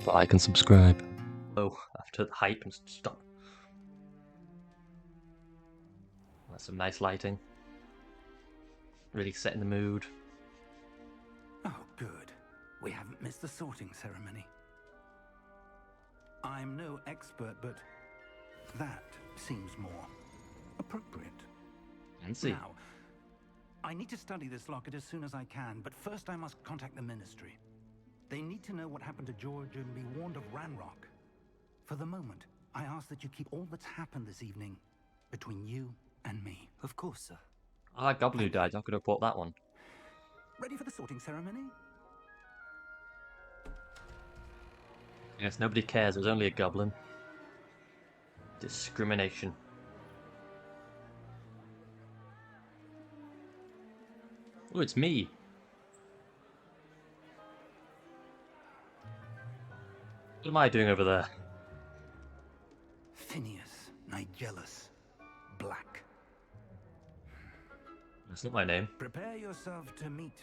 like and subscribe. Oh, after the hype and stop. That's some nice lighting. Really setting the mood. Oh, good. We haven't missed the sorting ceremony. I'm no expert, but that seems more appropriate. Fancy. Now, I need to study this locket as soon as I can, but first I must contact the Ministry. They need to know what happened to George and be warned of Ranrock. For the moment, I ask that you keep all that's happened this evening between you and me. Of course, sir. I like Goblin Who Died. I could have bought that one. Ready for the sorting ceremony? Yes, nobody cares. It was only a goblin. Discrimination. Oh, it's me. What am I doing over there? Phineas Nigellus Black. That's not my name. Prepare yourself to meet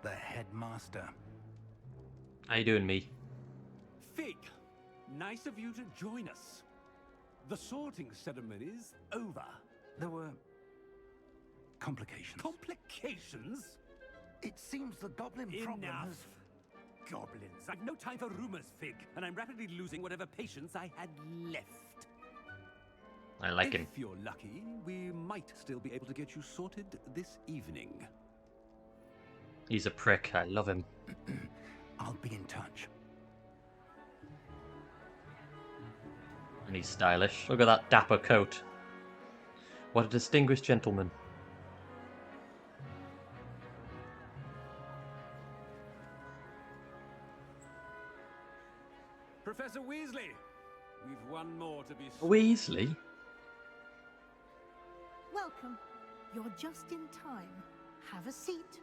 the headmaster. How you doing, me? Fig, nice of you to join us. The sorting ceremony's over. There were complications. Complications? It seems the goblin problem Enough. has... Goblins. I've no time for rumors, Fig, and I'm rapidly losing whatever patience I had left. I like him. If you're lucky, we might still be able to get you sorted this evening. He's a prick. I love him. I'll be in touch. And he's stylish. Look at that dapper coat. What a distinguished gentleman. Professor Weasley, we've one more to be... Weasley? Welcome. You're just in time. Have a seat.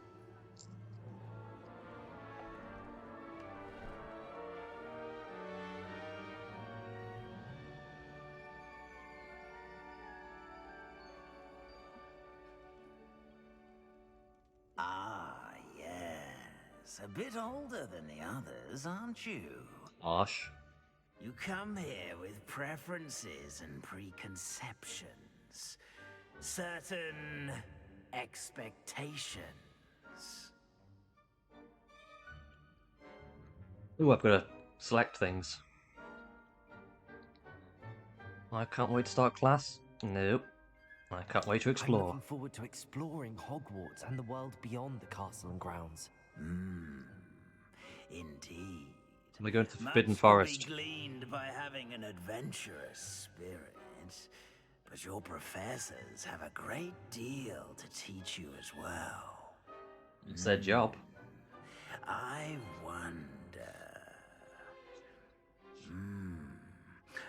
Ah, yes. A bit older than the others, aren't you? Harsh. You come here with preferences and preconceptions. Certain expectations. Ooh, I've got to select things. I can't wait to start class. Nope. I can't wait to I'm explore. looking forward to exploring Hogwarts and the world beyond the castle and grounds. Indeed. Am I going to the Forbidden Much Forest? will be gleaned by having an adventurous spirit, but your professors have a great deal to teach you as well. It's their job. I wonder.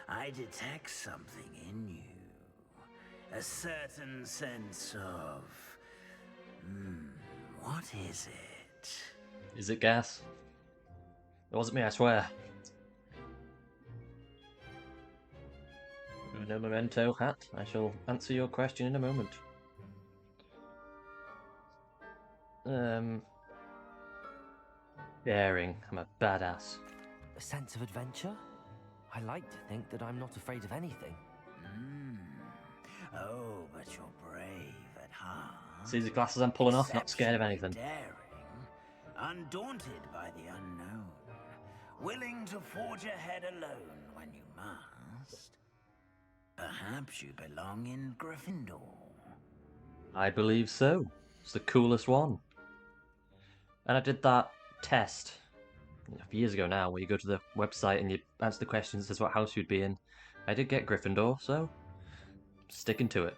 I detect something in you. A certain sense of. What is it? Is it gas? It wasn't me, I swear. No memento hat. I shall answer your question in a moment. Daring. I'm a badass. A sense of adventure? I like to think that I'm not afraid of anything. Oh, but you're brave at heart. See the glasses I'm pulling off? Not scared of anything. Daring, undaunted by the unknown, willing to forge ahead alone when you must. Perhaps you belong in Gryffindor. I believe so. It's the coolest one. And I did that test years ago now, where you go to the website and you answer the questions, says what house you'd be in. I did get Gryffindor, so sticking to it.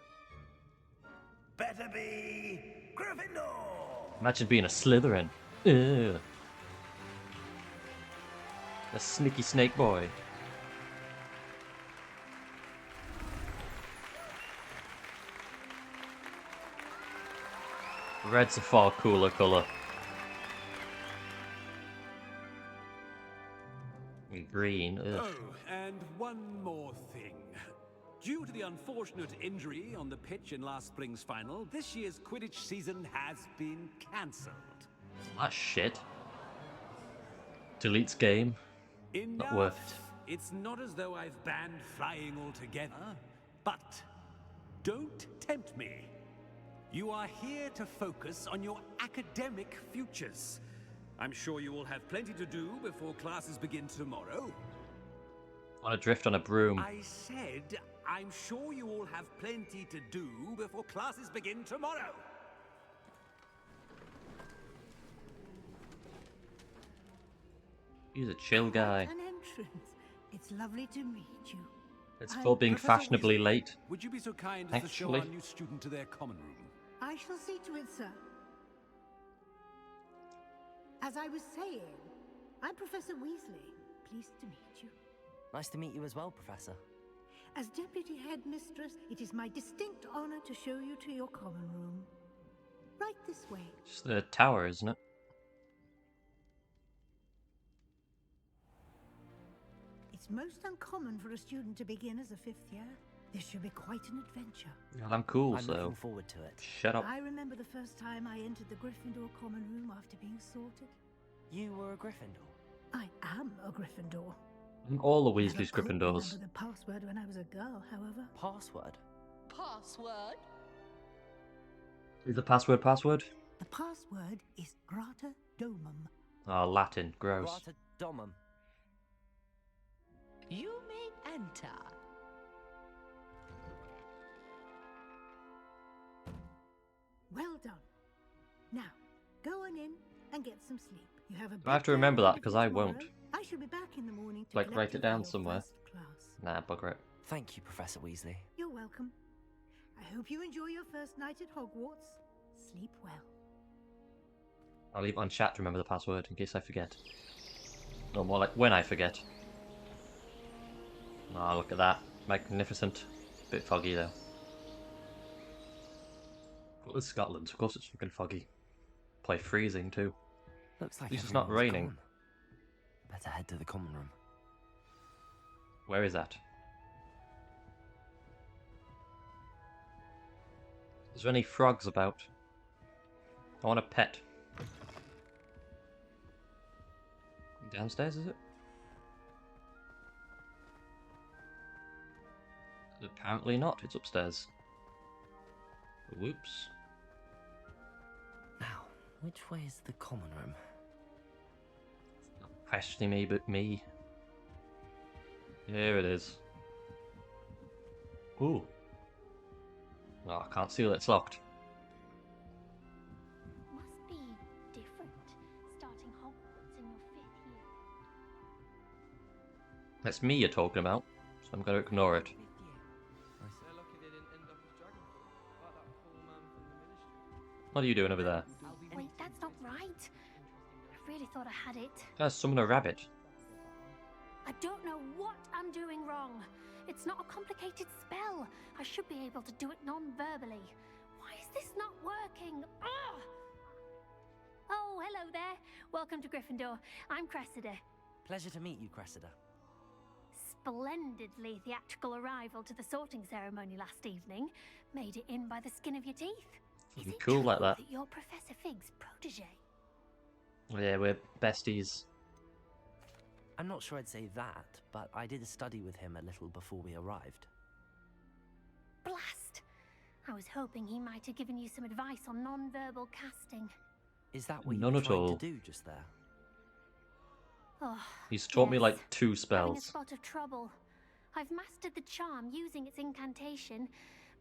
Better be Gryffindor! Imagine being a Slytherin. Ugh. A sneaky snake boy. Red's a far cooler colour. And green, ugh. Oh, and one more thing. Due to the unfortunate injury on the pitch in last spring's final, this year's Quidditch season has been cancelled. That shit. Deletes game. Not worth it. It's not as though I've banned flying altogether, but don't tempt me. You are here to focus on your academic futures. I'm sure you will have plenty to do before classes begin tomorrow. On a drift on a broom. I said, I'm sure you all have plenty to do before classes begin tomorrow. He's a chill guy. An entrance. It's lovely to meet you. It's I'm for being Professor fashionably Weasley, late. Would you be so kind as to show Actually. our new student to their common room? I shall see to it, sir. As I was saying, I'm Professor Weasley. Pleased to meet you. Nice to meet you as well, Professor. As Deputy Headmistress, it is my distinct honor to show you to your common room. Right this way. It's the tower, isn't it? It's most uncommon for a student to begin as a 5th year. This should be quite an adventure. Well, I'm cool, I'm so looking forward to it. shut up. I remember the first time I entered the Gryffindor common room after being sorted. You were a Gryffindor. I am a Gryffindor. And all the Never Weasley's could Gryffindors. remember the password when I was a girl, however. Password? Password? Is the password password? The password is Grata Domum. Oh, Latin. Gross. Grata Domum. You may enter. Well done. Now, go on in and get some sleep. You have a I have to big remember day that, ahead of 'cause you I tomorrow. won't. I shall be back in the morning to Like, collect write it you for down your somewhere. first class. Nah, bugger it. Thank you, Professor Weasley. You're welcome. I hope you enjoy your first night at Hogwarts. Sleep well. I'll leave it on chat to remember the password in case I forget. Or more like when I forget. Oh, look at that. Magnificent. Bit foggy though. Well, it's Scotland, of course it's fucking foggy. Probably freezing too. Looks like At least it's not everyone's raining. gone. Better head to the common room. Where is that? Is there any frogs about? I want a pet. Downstairs, is it? Apparently not, it's upstairs. Whoops. Now, which way is the common room? Not questioning me, but me. Here it is. Ooh. Oh, I can't seal it, it's locked. Must be different, starting Hogwarts in your 5th year. That's me you're talking about, so I'm going to ignore it. What are you doing over there? Wait, that's not right. I really thought I had it. There's summon a rabbit. I don't know what I'm doing wrong. It's not a complicated spell. I should be able to do it non-verbally. Why is this not working? Ugh! Oh, hello there. Welcome to Gryffindor. I'm Cressida. Pleasure to meet you, Cressida. Splendidly theatrical arrival to the sorting ceremony last evening. Made it in by the skin of your teeth. Is Be it cool true like that. you're Professor Fig's protege? Yeah, we're besties. I'm not sure I'd say that, but I did study with him a little before we arrived. Blast! I was hoping he might have given you some advice on non-verbal casting. Is that what None you were at trying all. to do just there? Oh, He's taught me yes. like 2 Having a spells. spot of trouble. I've mastered the charm using its incantation,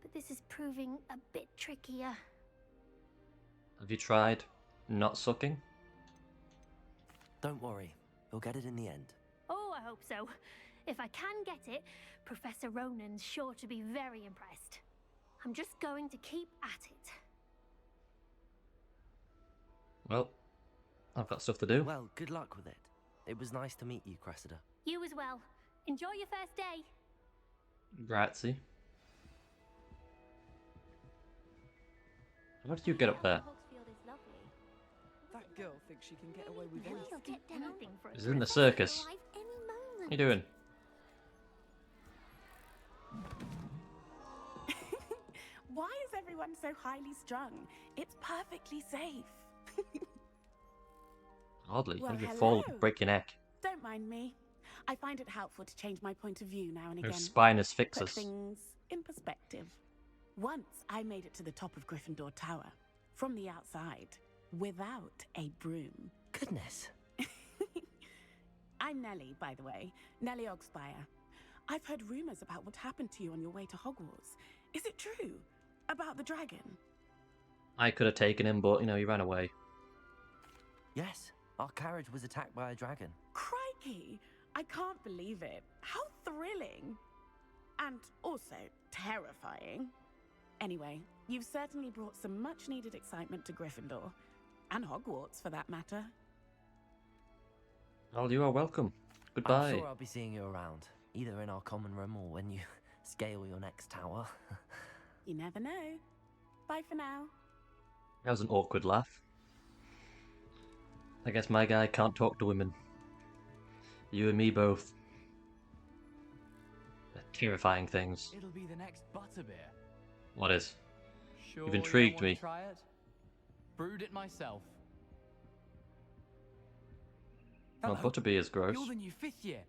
but this is proving a bit trickier. Have you tried not sucking? Don't worry, we'll get it in the end. Oh, I hope so. If I can get it, Professor Ronan's sure to be very impressed. I'm just going to keep at it. Well, I've got stuff to do. Well, good luck with it. It was nice to meet you, Cressida. You as well. Enjoy your first day. Grazie. How did you get up there? That girl thinks she can get away with Maybe anything. you'll get anything for Is it in the circus? Arrive any moment. What are you doing? Why is everyone so highly strung? It's perfectly safe. Hardly. Well, You'll fall, hello. break your neck. Don't mind me. I find it helpful to change my point of view now and No again. spineless Put fixes. things in perspective. Once I made it to the top of Gryffindor Tower, from the outside, without a broom. Goodness. I'm Nellie, by the way. Nellie Ogspire. I've heard rumors about what happened to you on your way to Hogwarts. Is it true? About the dragon? I could have taken him, but, you know, he ran away. Yes, our carriage was attacked by a dragon. Crikey! I can't believe it. How thrilling! And also terrifying. Anyway, you've certainly brought some much-needed excitement to Gryffindor. And Hogwarts, for that matter. Well, you are welcome. Goodbye. I'm sure I'll be seeing you around, either in our common room or when you scale your next tower. You never know. Bye for now. That was an awkward laugh. I guess my guy can't talk to women. You and me both. They're terrifying things. It'll be the next butterbeer. What is? Sure You've intrigued you me. don't want to try it? Brewed it myself. Well, Hello. butterbeer is gross. You're the new 5th year.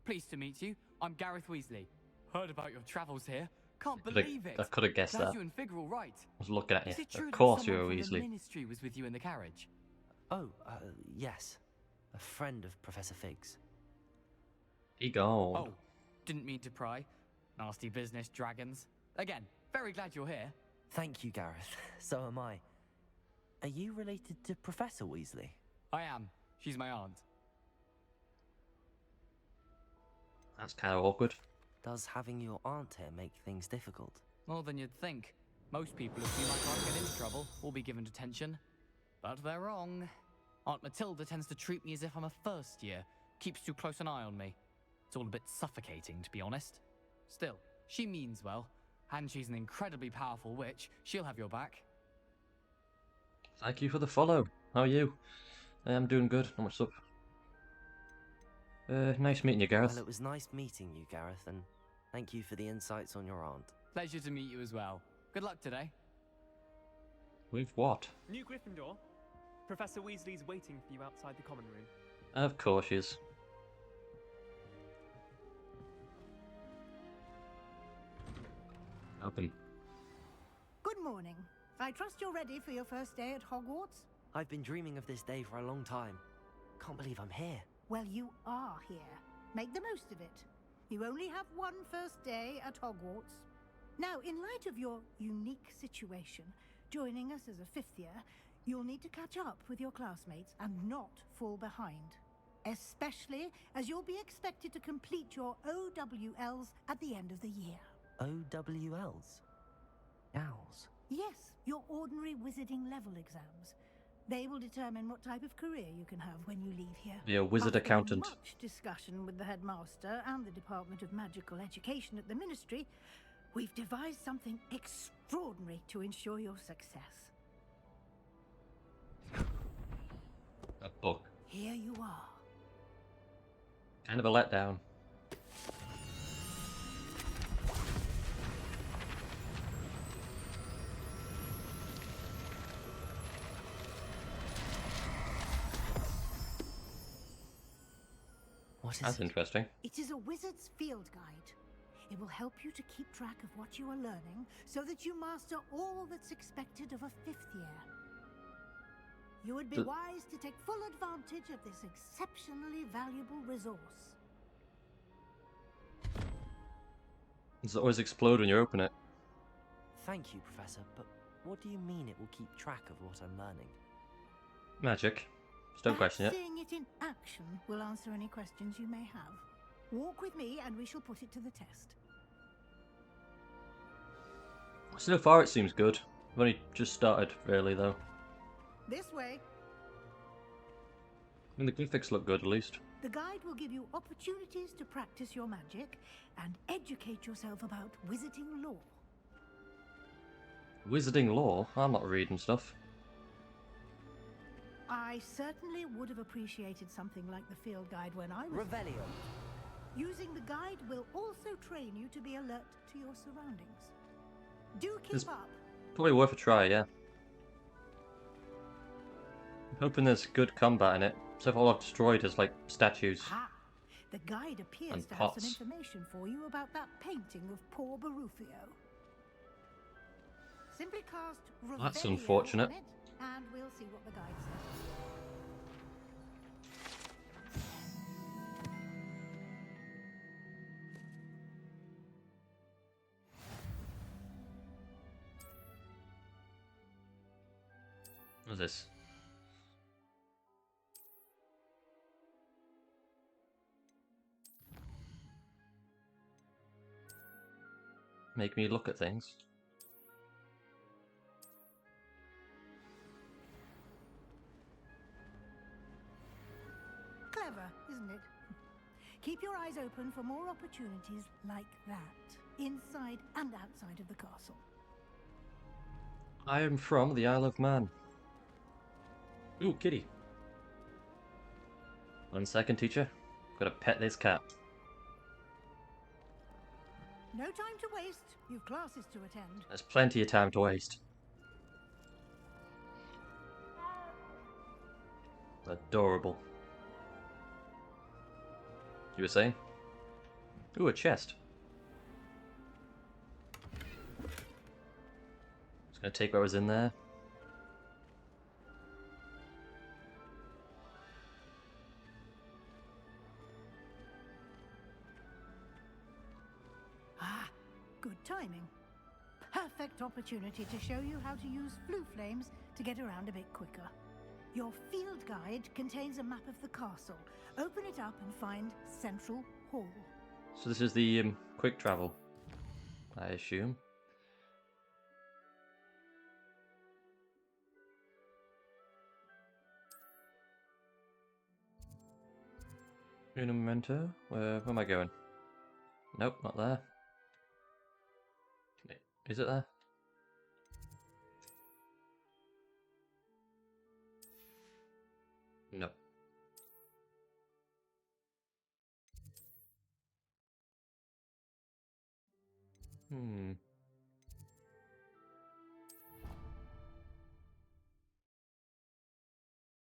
Pleased to meet you. I'm Gareth Weasley. Heard about your travels here. Can't believe it. I could have guessed Glad that. you and Fig are all right. I was looking at Is you. it true Of that course you someone were from the Weasley. Ministry was with you in the carriage? Oh, yes. A friend of Professor Fig's. Be gone. Oh, didn't mean to pry. Nasty business, dragons. Again, very glad you're here. Thank you, Gareth. So am I. Are you related to Professor Weasley? I am. She's my aunt. That's kind of awkward. Does having your aunt here make things difficult? More than you'd think. Most people assume I can't get into trouble or be given detention. But they're wrong. Aunt Matilda tends to treat me as if I'm a first year. Keeps too close an eye on me. It's all a bit suffocating, to be honest. Still, she means well. And she's an incredibly powerful witch. She'll have your back. Thank you for the follow. How are you? I'm doing good. What's up? Nice meeting you, Gareth. Well, it was nice meeting you, Gareth, and thank you for the insights on your aunt. Pleasure to meet you as well. Good luck today. With what? New Gryffindor. Professor Weasley's waiting for you outside the common room. Of course she is. Open. Good morning. I trust you're ready for your first day at Hogwarts? I've been dreaming of this day for a long time. Can't believe I'm here. Well, you are here. Make the most of it. You only have one first day at Hogwarts. Now, in light of your unique situation, joining us as a 5th year, you'll need to catch up with your classmates and not fall behind. Especially as you'll be expected to complete your OWLs at the end of the year. OWLs? Owls? Yes, your ordinary wizarding level exams. They will determine what type of career you can have when you leave here. Be a wizard After accountant. much discussion with the headmaster and the Department of Magical Education at the Ministry, we've devised something extraordinary to ensure your success. A book. Here you are. Kind of a letdown. What is That's it? interesting. It is a wizard's field guide. It will help you to keep track of what you are learning so that you master all that's expected of a 5th year. You would be wise to take full advantage of this exceptionally valuable resource. Does it always explode when you open it? Thank you, Professor, but what do you mean it will keep track of what I'm learning? Magic. Just don't question it. Seeing it in action will answer any questions you may have. Walk with me and we shall put it to the test. So far it seems good. I've only just started, really, though. This way. I mean, the graphics look good, at least. The guide will give you opportunities to practice your magic and educate yourself about wizarding lore. Wizarding lore? I'm not reading stuff. I certainly would have appreciated something like the field guide when I was... Revelio. Using the guide will also train you to be alert to your surroundings. Do keep It's up. probably worth a try, yeah. I'm hoping there's good combat in it. So far all I've destroyed is, like, statues. Ha! The guide appears And to have some pots. information for you about that painting of poor Barufio. Simply cast That's Revelio unfortunate. on it, and we'll see what the guide says. What's this? Make me look at things. Clever, isn't it? Keep your eyes open for more opportunities like that, inside and outside of the castle. I am from the Isle of Man. Ooh, kitty. 1 second, teacher. Gotta pet this cat. No time to waste. You've classes to attend. There's plenty of time to waste. Adorable. You were saying? Ooh, a chest. Just gonna take what was in there. Ah, good timing. Perfect opportunity to show you how to use flue flames to get around a bit quicker. Your field guide contains a map of the castle. Open it up and find Central Hall. So this is the quick travel, I assume. Un momento. Where am I going? Nope, not there. Is it there? No.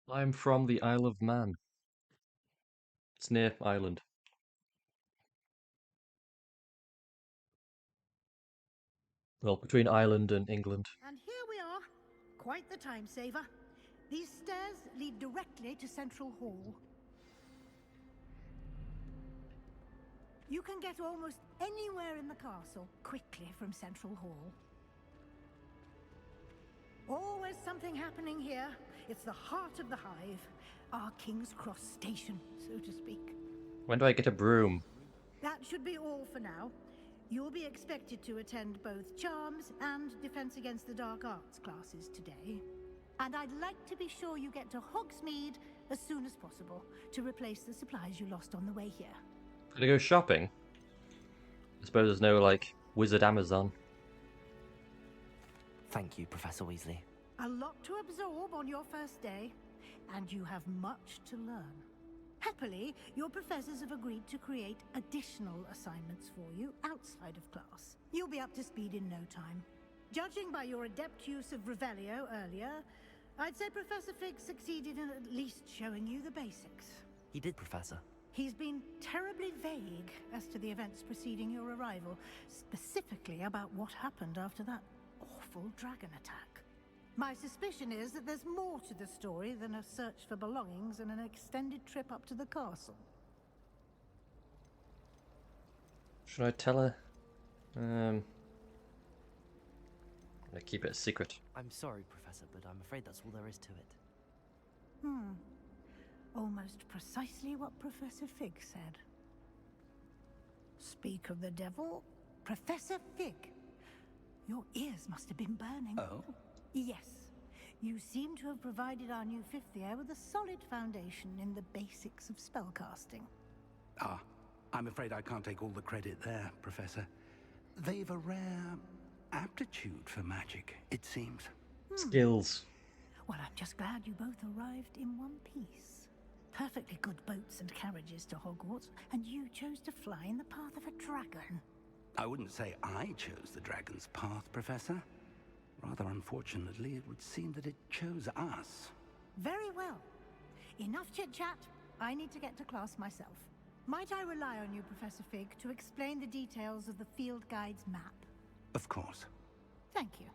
I'm from the Isle of Man. It's near Ireland. Well, between Ireland and England. And here we are. Quite the time saver. These stairs lead directly to Central Hall. You can get almost anywhere in the castle quickly from Central Hall. Always something happening here. It's the heart of the hive. Our King's Cross station, so to speak. When do I get a broom? That should be all for now. You'll be expected to attend both Charms and Defense Against the Dark Arts classes today. And I'd like to be sure you get to Hogsmeade as soon as possible to replace the supplies you lost on the way here. Gotta go shopping? I suppose there's no, like, Wizard Amazon. Thank you, Professor Weasley. A lot to absorb on your first day, and you have much to learn. Happily, your professors have agreed to create additional assignments for you outside of class. You'll be up to speed in no time. Judging by your adept use of Revelio earlier, I'd say Professor Fig succeeded in at least showing you the basics. He did, Professor. He's been terribly vague as to the events preceding your arrival, specifically about what happened after that awful dragon attack. My suspicion is that there's more to the story than a search for belongings and an extended trip up to the castle. Should I tell her? I keep it a secret. I'm sorry, Professor, but I'm afraid that's all there is to it. Almost precisely what Professor Fig said. Speak of the devil, Professor Fig. Your ears must have been burning. Oh? Yes. You seem to have provided our new fifth year with a solid foundation in the basics of spellcasting. Ah, I'm afraid I can't take all the credit there, Professor. They've a rare aptitude for magic, it seems. Skills. Well, I'm just glad you both arrived in one piece. Perfectly good boats and carriages to Hogwarts, and you chose to fly in the path of a dragon. I wouldn't say I chose the dragon's path, Professor. Rather unfortunately, it would seem that it chose us. Very well. Enough chit-chat. I need to get to class myself. Might I rely on you, Professor Fig, to explain the details of the field guide's map? Of course. Thank you.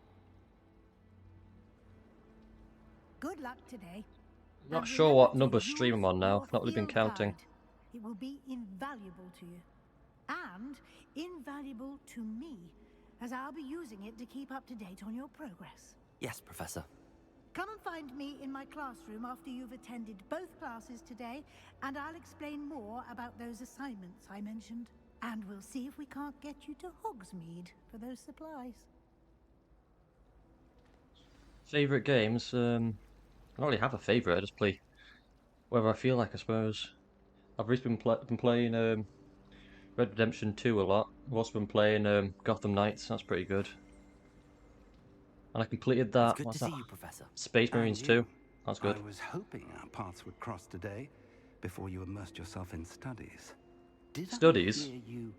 Good luck today. Not And sure remember what to number stream I'm use on now. your I've not really been field counting. guide. It will be invaluable to you. And invaluable to me, as I'll be using it to keep up to date on your progress. Yes, Professor. Come and find me in my classroom after you've attended both classes today, and I'll explain more about those assignments I mentioned. And we'll see if we can't get you to Hogsmeade for those supplies. Favourite games? I don't really have a favourite. I just play wherever I feel like, I suppose. I've recently been playing Red Redemption 2 a lot. I've also been playing Gotham Knights. That's pretty good. And I completed that. It's good What's to that? see you, Professor. Space And Marines you. 2. That's good. I was hoping our paths would cross today before you immersed yourself in studies. Did Studies? I hear you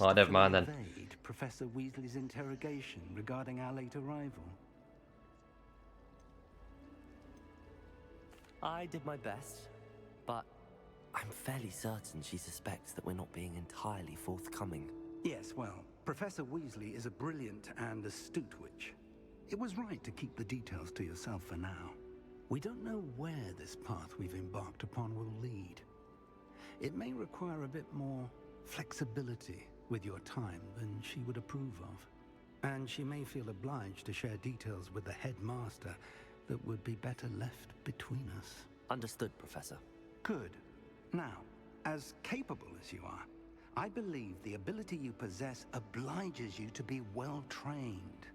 Oh, never mind then. masterfully evade Professor Weasley's interrogation regarding our late arrival? I did my best, but I'm fairly certain she suspects that we're not being entirely forthcoming. Yes, well, Professor Weasley is a brilliant and astute witch. It was right to keep the details to yourself for now. We don't know where this path we've embarked upon will lead. It may require a bit more flexibility with your time than she would approve of. And she may feel obliged to share details with the headmaster that would be better left between us. Understood, Professor. Good. Now, as capable as you are, I believe the ability you possess obliges you to be well trained.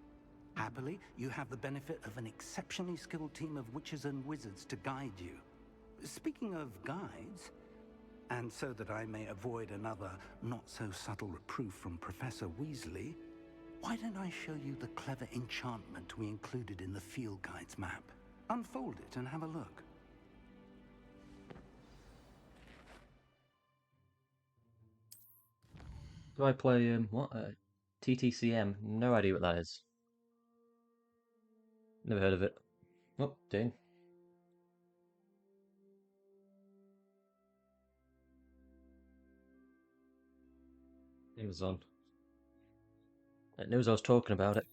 Happily, you have the benefit of an exceptionally skilled team of witches and wizards to guide you. Speaking of guides, and so that I may avoid another not-so-subtle reproof from Professor Weasley, why don't I show you the clever enchantment we included in the field guide's map? Unfold it and have a look. Do I play, what? TTCM? No idea what that is. Never heard of it. Oh, Dane. It was on. It knows I was talking about it.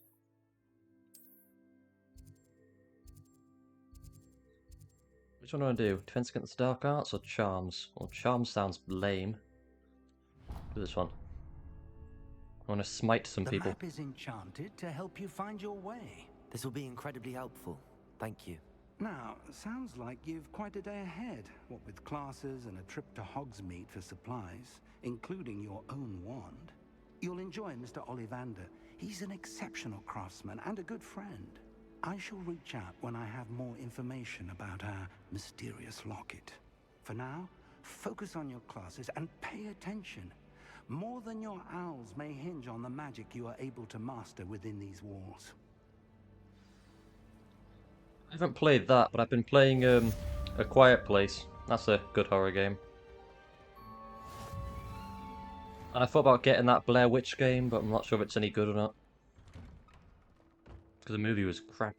Which one do I do? Defense against dark arts or charms? Well, charms sounds lame. Do this one. I want to smite some people. The map is enchanted to help you find your way. This will be incredibly helpful. Thank you. Now, sounds like you've quite a day ahead, what with classes and a trip to Hogsmeade for supplies, including your own wand. You'll enjoy Mr. Ollivander. He's an exceptional craftsman and a good friend. I shall reach out when I have more information about our mysterious locket. For now, focus on your classes and pay attention. More than your owls may hinge on the magic you are able to master within these walls. I haven't played that, but I've been playing A Quiet Place. That's a good horror game. And I thought about getting that Blair Witch game, but I'm not sure if it's any good or not. Because the movie was crap.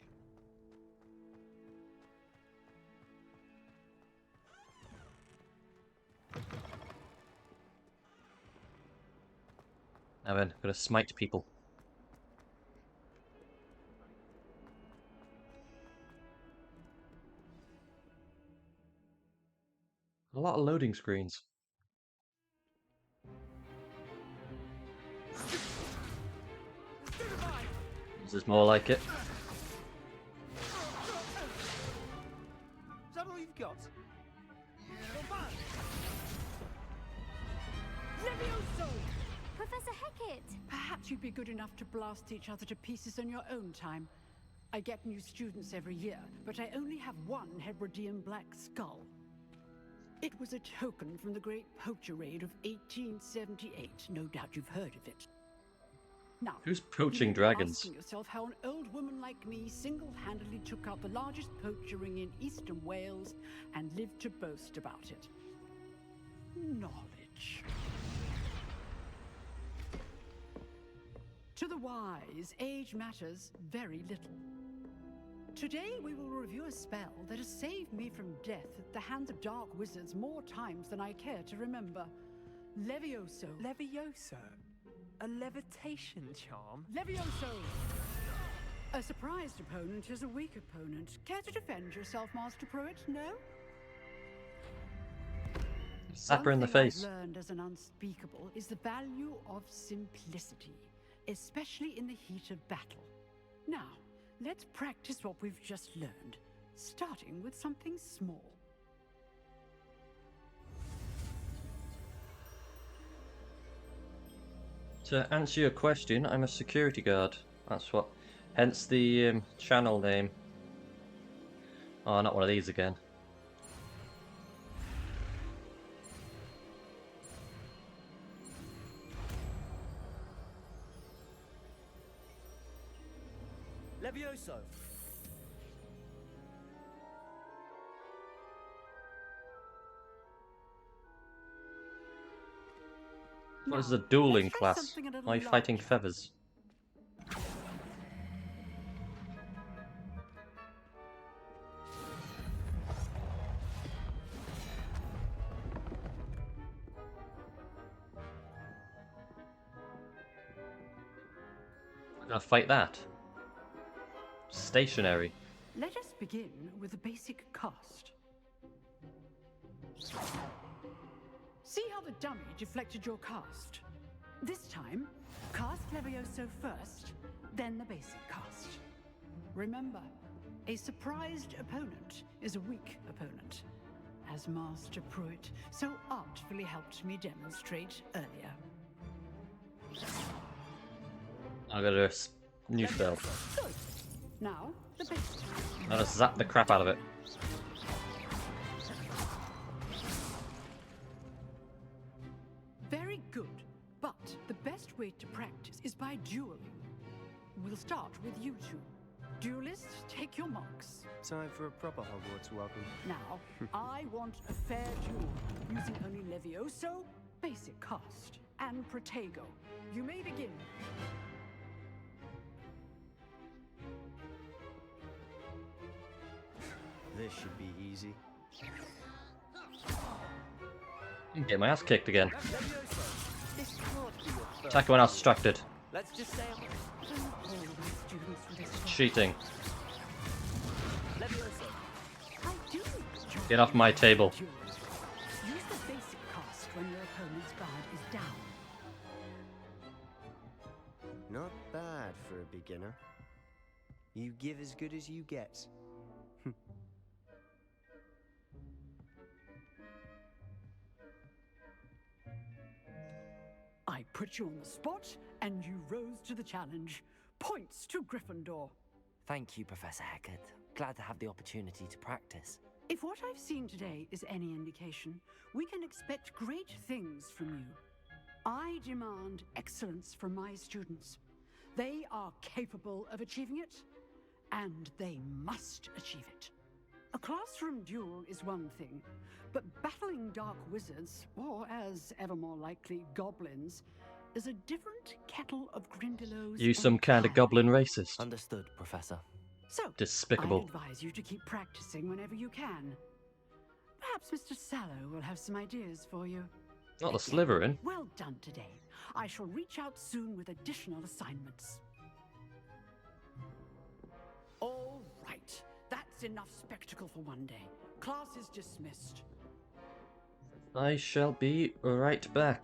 Now then, gotta smite people. A lot of loading screens. This is more like it. Is that all you've got? Levioso! Professor Hecat! Perhaps you'd be good enough to blast each other to pieces in your own time. I get new students every year, but I only have one Hebridean black skull. It was a token from the Great Poacher Raid of 1878. No doubt you've heard of it. Now, Who's poaching you're dragons? asking yourself how an old woman like me single-handedly took out the largest poacher ring in eastern Wales and lived to boast about it. Knowledge. To the wise, age matters very little. Today we will review a spell that has saved me from death at the hands of dark wizards more times than I care to remember. Levioso. Levioso? A levitation charm? Levioso! A surprised opponent is a weak opponent. Care to defend yourself, Master Pruitt? No? Slap her in the One thing face. I've learned as an unspeakable is the value of simplicity, especially in the heat of battle. Now, let's practice what we've just learned, starting with something small. To answer your question, I'm a security guard. That's what. Hence the channel name. Oh, not one of these again. Levioso! What is Now, a dueling let's try class? something a little Why are you fighting larger. feathers? I'm gonna fight that. Stationary. Let us begin with a basic cast. See how the dummy deflected your cast? This time, cast Levioso first, then the basic cast. Remember, a surprised opponent is a weak opponent, as Master Pruitt so artfully helped me demonstrate earlier. I got a new spell. Good. Now, the basic. I'm gonna zap the crap out of it. Very good, but the best way to practice is by dueling. We'll start with you two. Duelists, take your marks. Time for a proper Hogwarts welcome. Now, I want a fair duel, using only Levioso, basic cast, and Protego. You may begin. This should be easy. Get my ass kicked again. Levioso! This can't be your first. Attack when I was distracted. Let's just say Cheating. Levioso! I do. Get off my table. Use the basic cast when your opponent's guard is down. Not bad for a beginner. You give as good as you get. I put you on the spot, and you rose to the challenge. Points to Gryffindor. Thank you, Professor Hecat. Glad to have the opportunity to practice. If what I've seen today is any indication, we can expect great things from you. I demand excellence from my students. They are capable of achieving it, and they must achieve it. A classroom duel is one thing, but battling dark wizards, or as ever more likely, goblins, is a different kettle of Grindylows. You some kind of goblin racist. Understood, Professor. So, Despicable. I advise you to keep practicing whenever you can. Perhaps Mr. Sallow will have some ideas for you. Not the Slytherin. Well done today. I shall reach out soon with additional assignments. All right. That's enough spectacle for one day. Class is dismissed. I shall be right back.